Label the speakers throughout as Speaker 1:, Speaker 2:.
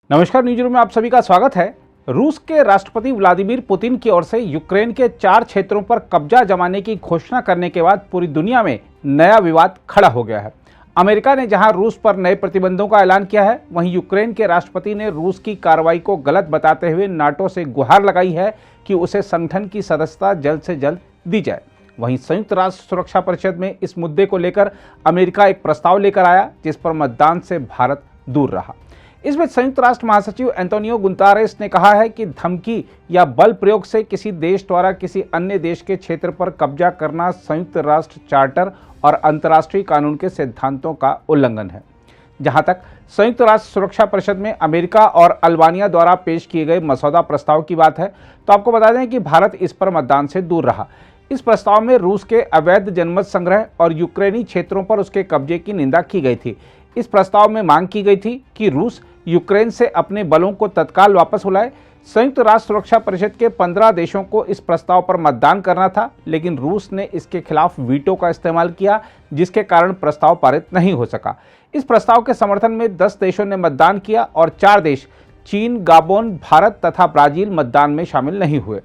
Speaker 1: नमस्कार, न्यूज़ में आप सभी का स्वागत है। रूस के राष्ट्रपति व्लादिमीर पुतिन की ओर से यूक्रेन के 4 क्षेत्रों पर कब्जा जमाने की घोषणा करने के बाद पूरी दुनिया में नया विवाद खड़ा हो गया है। अमेरिका ने जहां रूस पर नए प्रतिबंधों का ऐलान किया है, वहीं यूक्रेन के राष्ट्रपति ने रूस की कार्रवाई को गलत बताते हुए नाटो से गुहार लगाई है कि उसे संगठन की सदस्यता जल्द से जल्द दी जाए। वहीं संयुक्त राष्ट्र सुरक्षा परिषद में इस मुद्दे को लेकर अमेरिका एक प्रस्ताव लेकर आया, जिस पर मतदान से भारत दूर रहा। इस बीच संयुक्त राष्ट्र महासचिव एंटोनियो गुतेरेस ने कहा है कि धमकी या बल प्रयोग से किसी देश द्वारा किसी अन्य देश के क्षेत्र पर कब्जा करना संयुक्त राष्ट्र चार्टर और अंतर्राष्ट्रीय कानून के सिद्धांतों का उल्लंघन है। जहां तक संयुक्त राष्ट्र सुरक्षा परिषद में अमेरिका और अल्बानिया द्वारा पेश किए गए मसौदा प्रस्ताव की बात है, तो आपको बता दें कि भारत इस पर मतदान से दूर रहा। इस प्रस्ताव में रूस के अवैध जनमत संग्रह और यूक्रेनी क्षेत्रों पर उसके कब्जे की निंदा की गई थी। इस प्रस्ताव में मांग की गई थी कि रूस यूक्रेन से अपने बलों को तत्काल वापस बुलाए। संयुक्त राष्ट्र सुरक्षा परिषद के 15 देशों को इस प्रस्ताव पर मतदान करना था, लेकिन रूस ने इसके खिलाफ वीटो का इस्तेमाल किया, जिसके कारण प्रस्ताव पारित नहीं हो सका। इस प्रस्ताव के समर्थन में 10 देशों ने मतदान किया और 4 देश चीन, गाबोन, भारत तथा ब्राजील मतदान में शामिल नहीं हुए।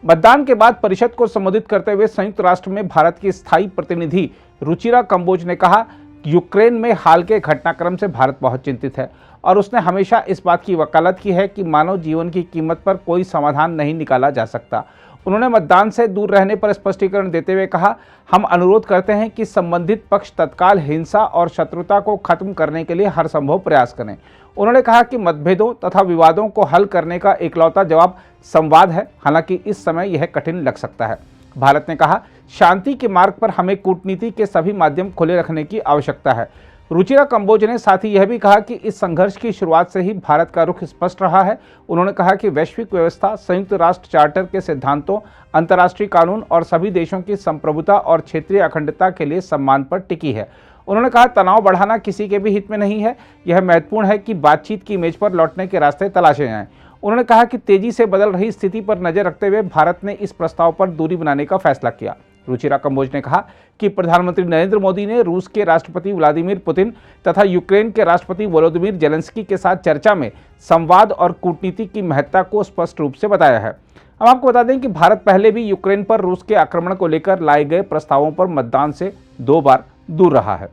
Speaker 1: मतदान के बाद परिषद को संबोधित करते हुए संयुक्त राष्ट्र में भारत की स्थायी प्रतिनिधि रुचिरा कंबोज ने कहा, यूक्रेन में हाल के घटनाक्रम से भारत बहुत चिंतित है और उसने हमेशा इस बात की वकालत की है कि मानव जीवन की कीमत पर कोई समाधान नहीं निकाला जा सकता। उन्होंने मतदान से दूर रहने पर स्पष्टीकरण देते हुए कहा, हम अनुरोध करते हैं कि संबंधित पक्ष तत्काल हिंसा और शत्रुता को खत्म करने के लिए हर संभव प्रयास करें। उन्होंने कहा कि मतभेदों तथा विवादों को हल करने का एकलौता जवाब संवाद है, हालांकि इस समय यह कठिन लग सकता है। भारत ने कहा, शांति के मार्ग पर हमें कूटनीति के सभी माध्यम खुले रखने की आवश्यकता है। रुचिरा कंबोज ने साथ ही यह भी कहा कि इस संघर्ष की शुरुआत से ही भारत का रुख स्पष्ट रहा है। उन्होंने कहा कि वैश्विक व्यवस्था संयुक्त राष्ट्र चार्टर के सिद्धांतों, अंतर्राष्ट्रीय कानून और सभी देशों की संप्रभुता और क्षेत्रीय अखंडता के लिए सम्मान पर टिकी है। उन्होंने कहा, तनाव बढ़ाना किसी के भी हित में नहीं है। यह महत्वपूर्ण है कि बातचीत की मेज पर लौटने के रास्ते तलाशे जाएं। उन्होंने कहा कि तेजी से बदल रही स्थिति पर नजर रखते हुए भारत ने इस प्रस्ताव पर दूरी बनाने का फैसला किया। रुचिरा कंबोज ने कहा कि प्रधानमंत्री नरेंद्र मोदी ने रूस के राष्ट्रपति व्लादिमीर पुतिन तथा यूक्रेन के राष्ट्रपति वोलोदिमीर जेलेंस्की के साथ चर्चा में संवाद और कूटनीति की महत्ता को स्पष्ट रूप से बताया है। हम आपको बता दें कि भारत पहले भी यूक्रेन पर रूस के आक्रमण को लेकर लाए गए प्रस्तावों पर मतदान से 2 बार दूर रहा है।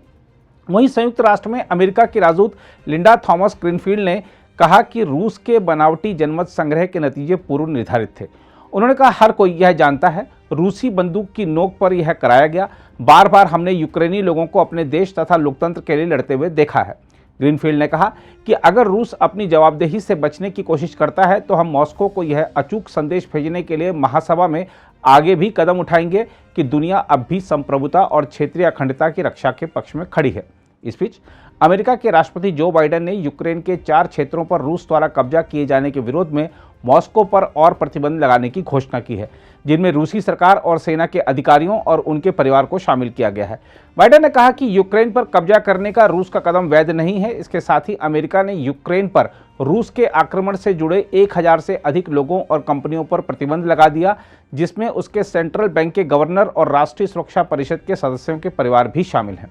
Speaker 1: वहीं संयुक्त राष्ट्र में अमेरिका की राजदूत लिंडा थॉमस ग्रीनफील्ड ने कहा कि रूस के बनावटी जनमत संग्रह के नतीजे पूर्व निर्धारित थे। उन्होंने कहा, हर कोई यह जानता है, रूसी बंदूक की नोक पर यह कराया गया। बार बार हमने यूक्रेनी लोगों को अपने देश तथा लोकतंत्र के लिए लड़ते हुए देखा है। ग्रीनफील्ड ने कहा कि अगर रूस अपनी जवाबदेही से बचने की कोशिश करता है तो हम मॉस्को को यह अचूक संदेश भेजने के लिए महासभा में आगे भी कदम उठाएंगे कि दुनिया अब भी संप्रभुता और क्षेत्रीय अखंडता की रक्षा के पक्ष में खड़ी है। इस बीच अमेरिका के राष्ट्रपति जो बाइडेन ने यूक्रेन के 4 क्षेत्रों पर रूस द्वारा कब्जा किए जाने के विरोध में मॉस्को पर और प्रतिबंध लगाने की घोषणा की है, जिनमें रूसी सरकार और सेना के अधिकारियों और उनके परिवार को शामिल किया गया है। बाइडेन ने कहा कि यूक्रेन पर कब्जा करने का रूस का कदम वैध नहीं है। इसके साथ ही अमेरिका ने यूक्रेन पर रूस के आक्रमण से जुड़े 1000 से अधिक लोगों और कंपनियों पर प्रतिबंध लगा दिया, जिसमें उसके सेंट्रल बैंक के गवर्नर और राष्ट्रीय सुरक्षा परिषद के सदस्यों के परिवार भी शामिल हैं।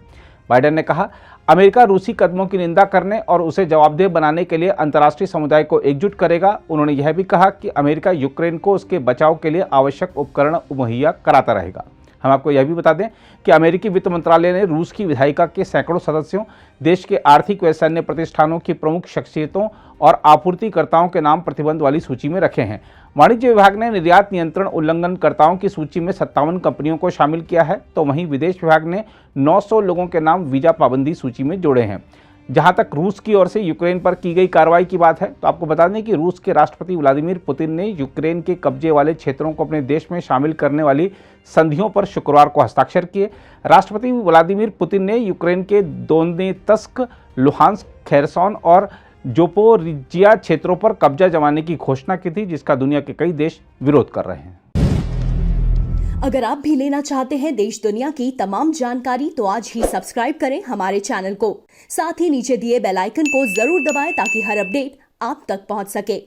Speaker 1: बाइडेन ने कहा, अमेरिका रूसी कदमों की निंदा करने और उसे जवाबदेह बनाने के लिए अंतर्राष्ट्रीय समुदाय को एकजुट करेगा। उन्होंने यह भी कहा कि अमेरिका यूक्रेन को उसके बचाव के लिए आवश्यक उपकरण मुहैया कराता रहेगा। हम आपको यह भी बता दें कि अमेरिकी वित्त मंत्रालय ने रूस की विधायिका के सैकड़ों सदस्यों, देश के आर्थिक व सैन्य प्रतिष्ठानों की प्रमुख शख्सियतों और आपूर्तिकर्ताओं के नाम प्रतिबंध वाली सूची में रखे हैं। वाणिज्य विभाग ने निर्यात नियंत्रण उल्लंघनकर्ताओं की सूची में 57 कंपनियों को शामिल किया है, तो वहीं विदेश विभाग ने 900 लोगों के नाम वीजा पाबंदी सूची में जोड़े हैं। जहां तक रूस की ओर से यूक्रेन पर की गई कार्रवाई की बात है, तो आपको बता दें कि रूस के राष्ट्रपति व्लादिमीर पुतिन ने यूक्रेन के कब्जे वाले क्षेत्रों को अपने देश में शामिल करने वाली संधियों पर शुक्रवार को हस्ताक्षर किए। राष्ट्रपति व्लादिमीर पुतिन ने यूक्रेन के दोनेत्स्क, लुहांस्क, खेरसॉन और जोपोरिजिया क्षेत्रों पर कब्जा जमाने की घोषणा की थी, जिसका दुनिया के कई देश विरोध कर रहे हैं।
Speaker 2: अगर आप भी लेना चाहते हैं देश दुनिया की तमाम जानकारी, तो आज ही सब्सक्राइब करें हमारे चैनल को। साथ ही नीचे दिए बेल आइकन को जरूर दबाएं ताकि हर अपडेट आप तक पहुंच सके।